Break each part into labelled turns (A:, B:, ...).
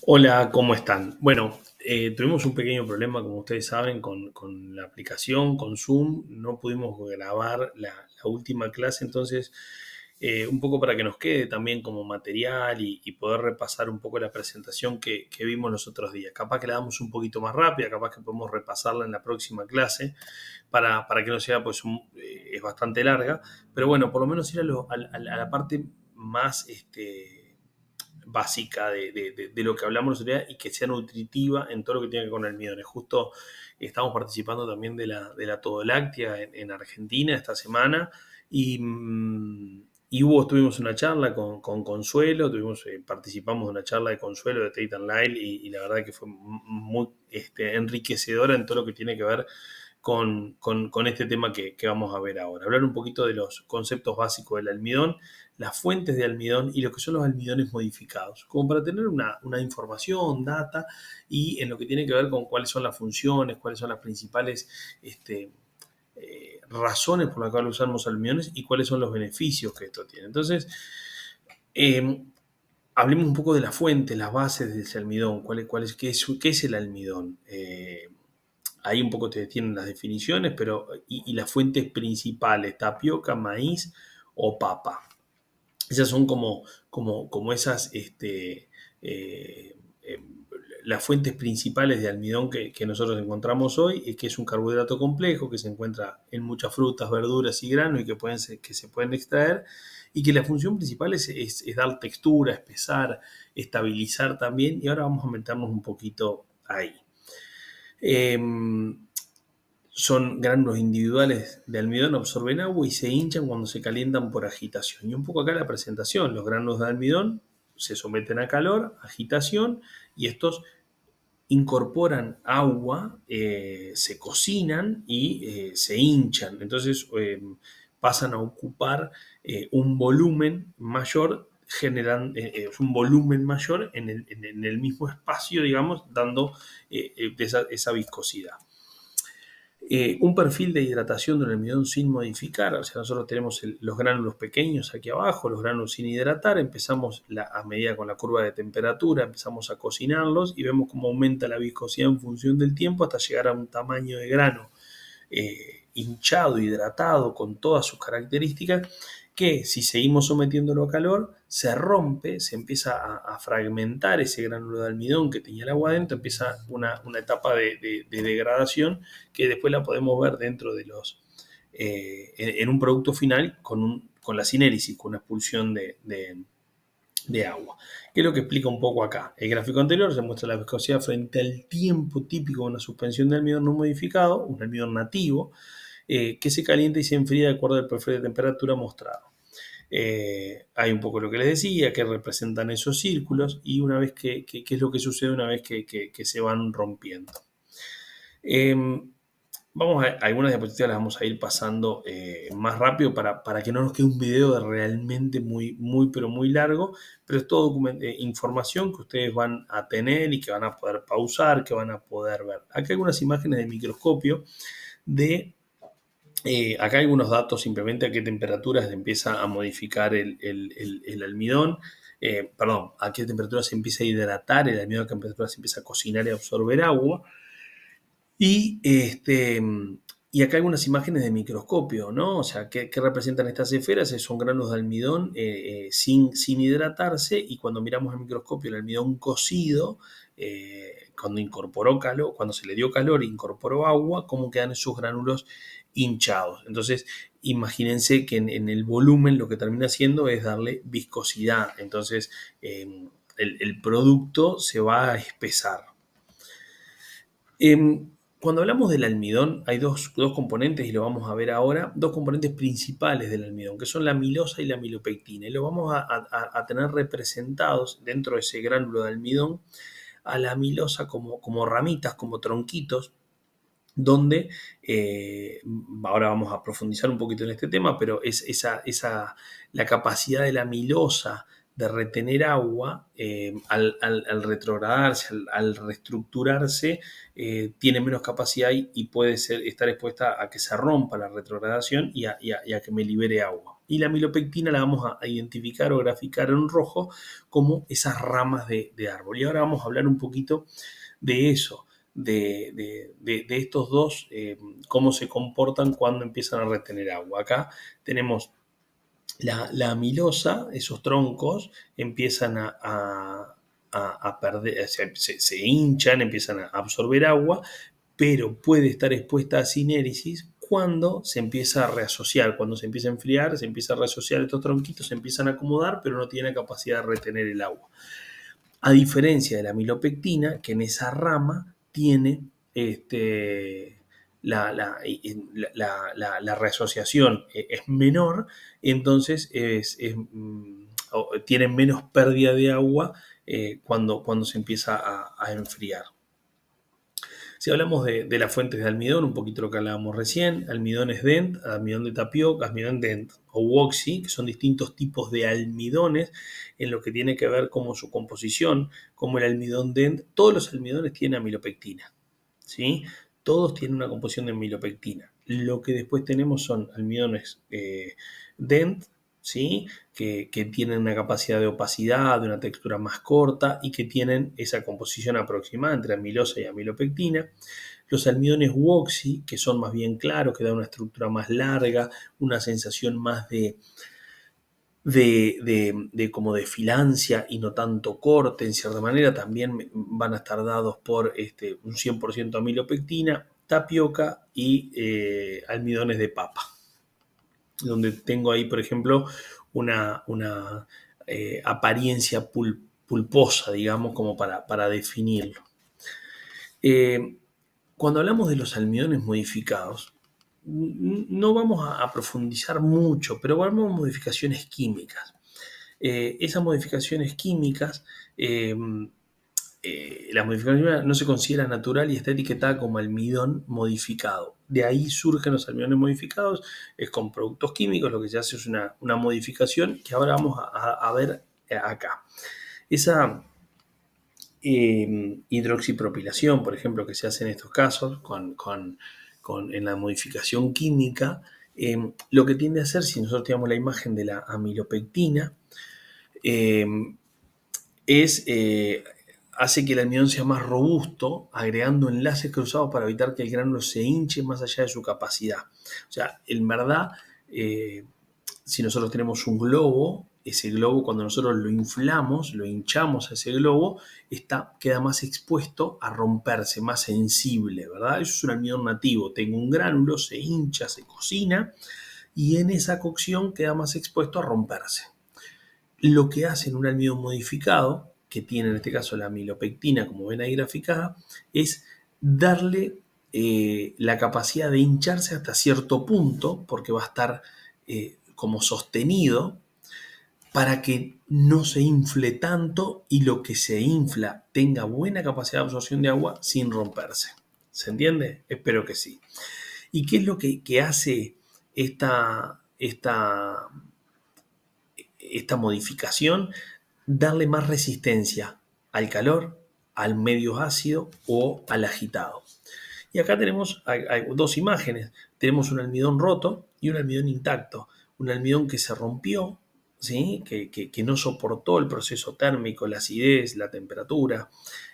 A: Hola, ¿cómo están? Bueno, tuvimos un pequeño problema, como ustedes saben, con la aplicación, con Zoom. No pudimos grabar la última clase, entonces, un poco para que nos quede también como material y poder repasar un poco la presentación que vimos los otros días. Capaz que la damos un poquito más rápida, capaz que podemos repasarla en la próxima clase para que no sea, pues, es bastante larga, pero bueno, por lo menos ir a la parte más, básica de lo que hablamos el otro día y que sea nutritiva en todo lo que tiene que ver con almidones. Justo estamos participando también de la Todoláctea en Argentina esta semana y tuvimos una charla con Consuelo, participamos de una charla de Consuelo de Tate Lyle y la verdad que fue muy enriquecedora en todo lo que tiene que ver con este tema que vamos a ver ahora. Hablar un poquito de los conceptos básicos del almidón, las fuentes de almidón y lo que son los almidones modificados, como para tener una información, data, y en lo que tiene que ver con cuáles son las funciones, cuáles son las principales razones por las cuales usamos almidones y cuáles son los beneficios que esto tiene. Entonces, eh, hablemos un poco de la fuente, las bases de ese almidón, qué es el almidón. Ahí un poco te tienen las definiciones, pero y las fuentes principales, tapioca, maíz o papa. Esas son como esas, eh, eh, las fuentes principales de almidón que nosotros encontramos hoy, que es un carbohidrato complejo que se encuentra en muchas frutas, verduras y granos y que se pueden extraer, y que la función principal es dar textura, espesar, estabilizar también, y ahora vamos a meternos un poquito ahí. Eh, Son gránulos individuales de almidón, absorben agua y se hinchan cuando se calientan por agitación. Y un poco acá la presentación, los granos de almidón se someten a calor, agitación, y estos incorporan agua, se cocinan y se hinchan. Entonces pasan a ocupar un volumen mayor, generan un volumen mayor en el mismo espacio, digamos, dando esa viscosidad. Un perfil de hidratación del almidón sin modificar, o sea, nosotros tenemos los gránulos pequeños aquí abajo, los gránulos sin hidratar, empezamos a medida con la curva de temperatura, empezamos a cocinarlos y vemos cómo aumenta la viscosidad en función del tiempo hasta llegar a un tamaño de grano hinchado, hidratado, con todas sus características, que si seguimos sometiéndolo a calor, se rompe, se empieza a fragmentar ese gránulo de almidón que tenía el agua adentro, empieza una etapa de degradación que después la podemos ver dentro de en un producto final con la sinéresis, con una expulsión de agua. ¿Qué es lo que explica un poco acá? El gráfico anterior se muestra la viscosidad frente al tiempo típico de una suspensión de almidón no modificado, un almidón nativo, que se calienta y se enfría de acuerdo al perfil de temperatura mostrado. Hay un poco lo que les decía, que representan esos círculos y una vez qué es lo que sucede una vez que se van rompiendo. Eh, Vamos a algunas diapositivas las vamos a ir pasando más rápido para que no nos quede un video de realmente pero muy largo, pero es todo información que ustedes van a tener y que van a poder pausar, que van a poder ver. Acá hay algunas imágenes de microscopio acá hay algunos datos simplemente a qué temperaturas se empieza a modificar el almidón, perdón, a qué temperatura se empieza a hidratar el almidón, a qué temperatura se empieza a cocinar y a absorber agua. Y, y acá hay unas imágenes de microscopio, ¿no? O sea, ¿qué representan estas esferas? Son granos de almidón sin hidratarse, y cuando miramos al microscopio el almidón cocido, cuando incorporó calor, cuando se le dio calor e incorporó agua, cómo quedan esos gránulos hinchados. Entonces, imagínense que en el volumen lo que termina haciendo es darle viscosidad. Entonces, el producto se va a espesar. Cuando hablamos del almidón, hay dos componentes, y lo vamos a ver ahora, dos componentes principales del almidón, que son la amilosa y la amilopectina. Y lo vamos a tener representados dentro de ese gránulo de almidón, a la amilosa como ramitas, como tronquitos, donde ahora vamos a profundizar un poquito en este tema, pero es la capacidad de la amilosa de retener agua al retrogradarse, al reestructurarse, tiene menos capacidad y puede estar expuesta a que se rompa la retrogradación y a que me libere agua. Y la amilopectina la vamos a identificar o graficar en rojo como esas ramas de árbol. Y ahora vamos a hablar un poquito de eso, de estos dos, cómo se comportan cuando empiezan a retener agua. Acá tenemos la amilosa, esos troncos empiezan a perder, se hinchan, empiezan a absorber agua, pero puede estar expuesta a sinéresis cuando se empieza a reasociar, cuando se empieza a enfriar, se empieza a reasociar estos tronquitos, se empiezan a acomodar, pero no tiene capacidad de retener el agua. A diferencia de la milopectina, que en esa rama tiene la reasociación es menor, entonces tienen menos pérdida de agua cuando se empieza a enfriar. Si hablamos de las fuentes de almidón, un poquito lo que hablábamos recién, almidones Dent, almidón de tapioca, almidón Dent o Woxy, que son distintos tipos de almidones en lo que tiene que ver como su composición, como el almidón Dent. Todos los almidones tienen amilopectina, ¿sí? Todos tienen una composición de amilopectina. Lo que después tenemos son almidones Dent, ¿sí? Que tienen una capacidad de opacidad, de una textura más corta y que tienen esa composición aproximada entre amilosa y amilopectina. Los almidones Woxy, que son más bien claros, que dan una estructura más larga, una sensación más como de filancia y no tanto corte, en cierta manera, también van a estar dados por un 100% amilopectina, tapioca y almidones de papa, donde tengo ahí, por ejemplo, una apariencia pulposa, digamos, como para definirlo. Cuando hablamos de los almidones modificados, no vamos a profundizar mucho, pero vamos a modificaciones químicas. Esas modificaciones químicas, la modificación no se considera natural y está etiquetada como almidón modificado. De ahí surgen los almidones modificados, es con productos químicos, lo que se hace es una modificación que ahora vamos a ver acá. Esa hidroxipropilación, por ejemplo, que se hace en estos casos en la modificación química, lo que tiende a hacer, si nosotros tenemos la imagen de la amilopectina, hace que el almidón sea más robusto, agregando enlaces cruzados para evitar que el gránulo se hinche más allá de su capacidad. O sea, en verdad, si nosotros tenemos un globo, ese globo cuando nosotros lo inflamos, lo hinchamos a ese globo, queda más expuesto a romperse, más sensible, ¿verdad? Eso es un almidón nativo. Tengo un gránulo, se hincha, se cocina y en esa cocción queda más expuesto a romperse. Lo que hace en un almidón modificado, que tiene en este caso la amilopectina, como ven ahí graficada, es darle la capacidad de hincharse hasta cierto punto, porque va a estar como sostenido, para que no se infle tanto y lo que se infla tenga buena capacidad de absorción de agua sin romperse. ¿Se entiende? Espero que sí. ¿Y qué es lo que hace esta modificación? Darle más resistencia al calor, al medio ácido o al agitado. Y acá tenemos hay dos imágenes. Tenemos un almidón roto y un almidón intacto. Un almidón que se rompió, ¿sí? que no soportó el proceso térmico, la acidez, la temperatura,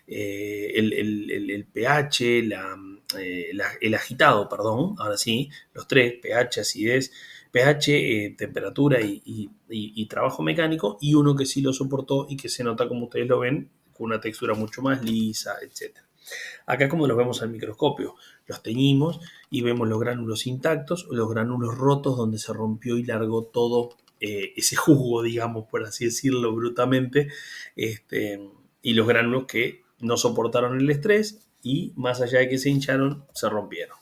A: el pH, el agitado, perdón, ahora sí, los tres, pH, acidez, pH, temperatura y trabajo mecánico, y uno que sí lo soportó y que se nota, como ustedes lo ven, con una textura mucho más lisa, etc. Acá como los vemos al microscopio, los teñimos y vemos los gránulos intactos o los gránulos rotos donde se rompió y largó todo ese jugo, digamos, por así decirlo brutamente, y los gránulos que no soportaron el estrés y más allá de que se hincharon, se rompieron.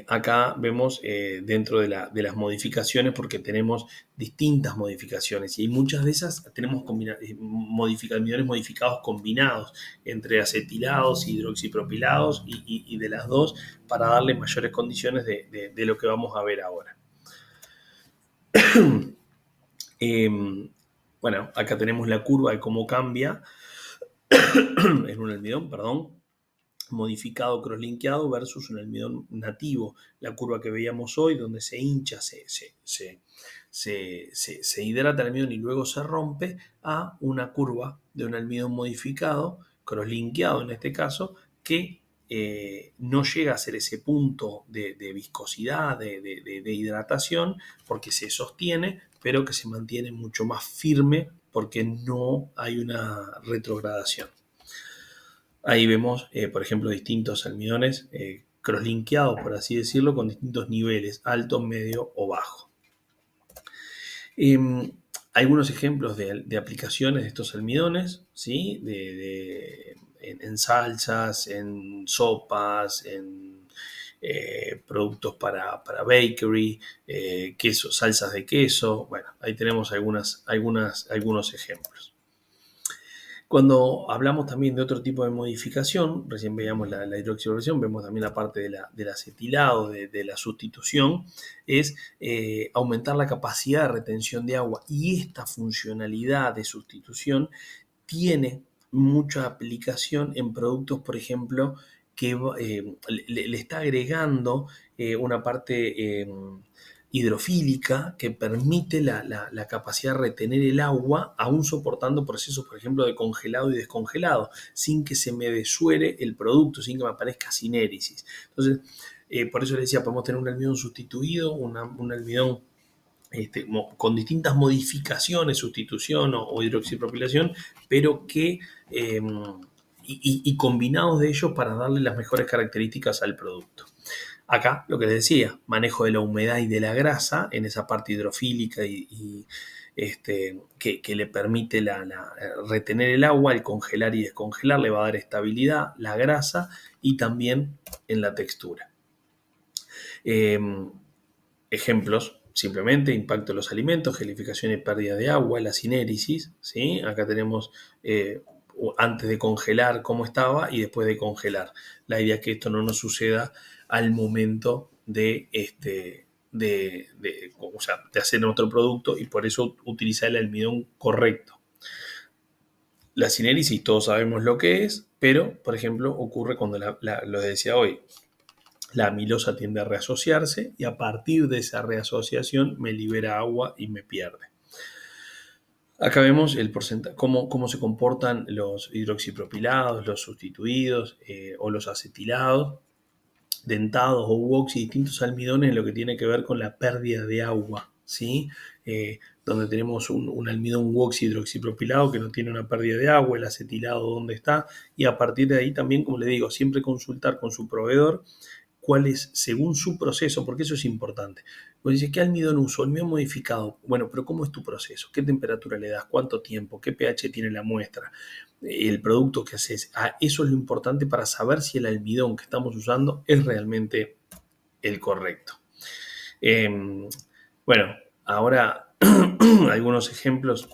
A: Acá vemos dentro de las modificaciones, porque tenemos distintas modificaciones y muchas de esas tenemos almidones modificados combinados entre acetilados, hidroxipropilados y de las dos para darle mayores condiciones de lo que vamos a ver ahora. Bueno, acá tenemos la curva de cómo cambia en un almidón, perdón. modificado crosslinkeado versus un almidón nativo. La curva que veíamos hoy, donde se hincha, se hidrata el almidón y luego se rompe, a una curva de un almidón modificado, crosslinkeado en este caso, que no llega a ser ese punto de viscosidad, de hidratación, porque se sostiene, pero que se mantiene mucho más firme porque no hay una retrogradación. Ahí vemos, por ejemplo, distintos almidones crosslinkeados, por así decirlo, con distintos niveles, alto, medio o bajo. Algunos ejemplos de aplicaciones de estos almidones, ¿sí? En salsas, en sopas, en productos para bakery, queso, salsas de queso. Bueno, ahí tenemos algunos ejemplos. Cuando hablamos también de otro tipo de modificación, recién veíamos la hidroxilación, vemos también la parte del acetilado, de la sustitución, es aumentar la capacidad de retención de agua. Y esta funcionalidad de sustitución tiene mucha aplicación en productos, por ejemplo, que le está agregando una parte hidrofílica que permite la capacidad de retener el agua, aún soportando procesos, por ejemplo, de congelado y descongelado, sin que se me desuere el producto, sin que me aparezca sinéresis. Entonces, por eso les decía, podemos tener un almidón sustituido, un almidón con distintas modificaciones, sustitución o hidroxipropilación, pero que y combinados de ellos para darle las mejores características al producto. Acá, lo que les decía, manejo de la humedad y de la grasa en esa parte hidrofílica que le permite retener el agua, el congelar y descongelar, le va a dar estabilidad, la grasa y también en la textura. Ejemplos, simplemente impacto de los alimentos, gelificación y pérdida de agua, la sinéresis, ¿sí? Acá tenemos antes de congelar cómo estaba y después de congelar. La idea es que esto no nos suceda al momento de hacer otro producto y por eso utilizar el almidón correcto. La sinéresis todos sabemos lo que es, pero por ejemplo ocurre cuando lo decía hoy, la amilosa tiende a reasociarse y a partir de esa reasociación me libera agua y me pierde. Acá vemos el porcentaje, cómo se comportan los hidroxipropilados, los sustituidos o los acetilados, dentados o woxy, distintos almidones en lo que tiene que ver con la pérdida de agua, ¿sí? Donde tenemos un almidón woxy hidroxipropilado que no tiene una pérdida de agua, el acetilado dónde está, y a partir de ahí también, como le digo, siempre consultar con su proveedor cuál es, según su proceso, porque eso es importante. Pues dice, ¿qué almidón uso? Almidón modificado. Bueno, pero ¿cómo es tu proceso? ¿Qué temperatura le das? ¿Cuánto tiempo? ¿Qué pH tiene la muestra? El producto que haces. Eso es lo importante para saber si el almidón que estamos usando es realmente el correcto. Bueno, ahora algunos ejemplos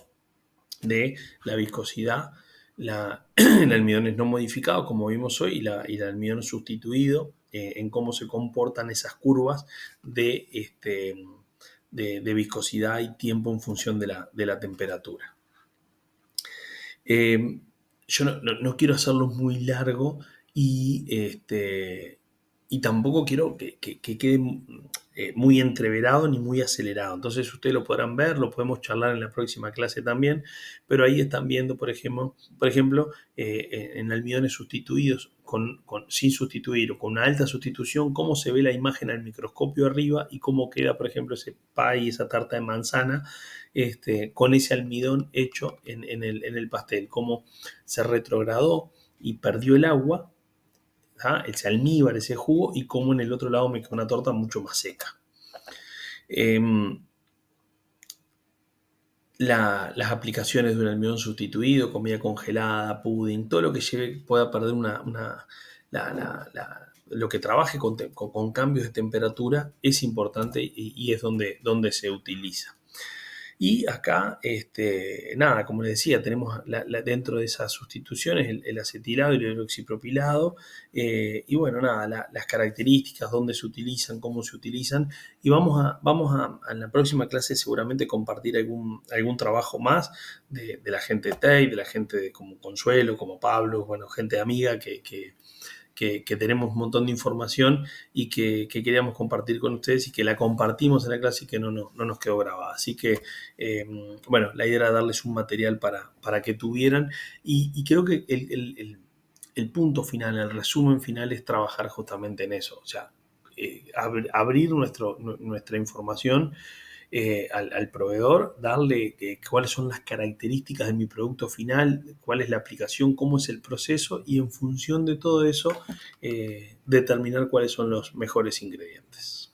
A: de la viscosidad. El almidón es no modificado, como vimos hoy, y el almidón sustituido, en cómo se comportan esas curvas de viscosidad y tiempo en función de la temperatura. Yo no quiero hacerlo muy largo y tampoco quiero que quede muy entreverado ni muy acelerado. Entonces ustedes lo podrán ver, lo podemos charlar en la próxima clase también, pero ahí están viendo, por ejemplo en almidones sustituidos sin sustituir o con una alta sustitución, cómo se ve la imagen al microscopio arriba y cómo queda, por ejemplo, ese pie, esa tarta de manzana, con ese almidón hecho en el pastel, cómo se retrogradó y perdió el agua, ese almíbar, ese jugo, y cómo en el otro lado me queda una torta mucho más seca. Las aplicaciones de un almidón sustituido, comida congelada, pudding, todo lo que pueda perder lo que trabaje con cambios de temperatura es importante y es donde se utiliza. Y acá, nada, como les decía, tenemos dentro de esas sustituciones el acetilado y el hidroxipropilado, y bueno, nada, las características, dónde se utilizan, cómo se utilizan, y vamos a en la próxima clase seguramente compartir algún trabajo más de la gente de TEI, de la gente como Consuelo, como Pablo, bueno, gente amiga que que tenemos un montón de información y que queríamos compartir con ustedes y que la compartimos en la clase y que no nos quedó grabada. Así que, bueno, la idea era darles un material para que tuvieran y creo que el punto final, el resumen final es trabajar justamente en eso, o sea, abrir nuestra información al proveedor, darle cuáles son las características de mi producto final, cuál es la aplicación, cómo es el proceso y en función de todo eso determinar cuáles son los mejores ingredientes.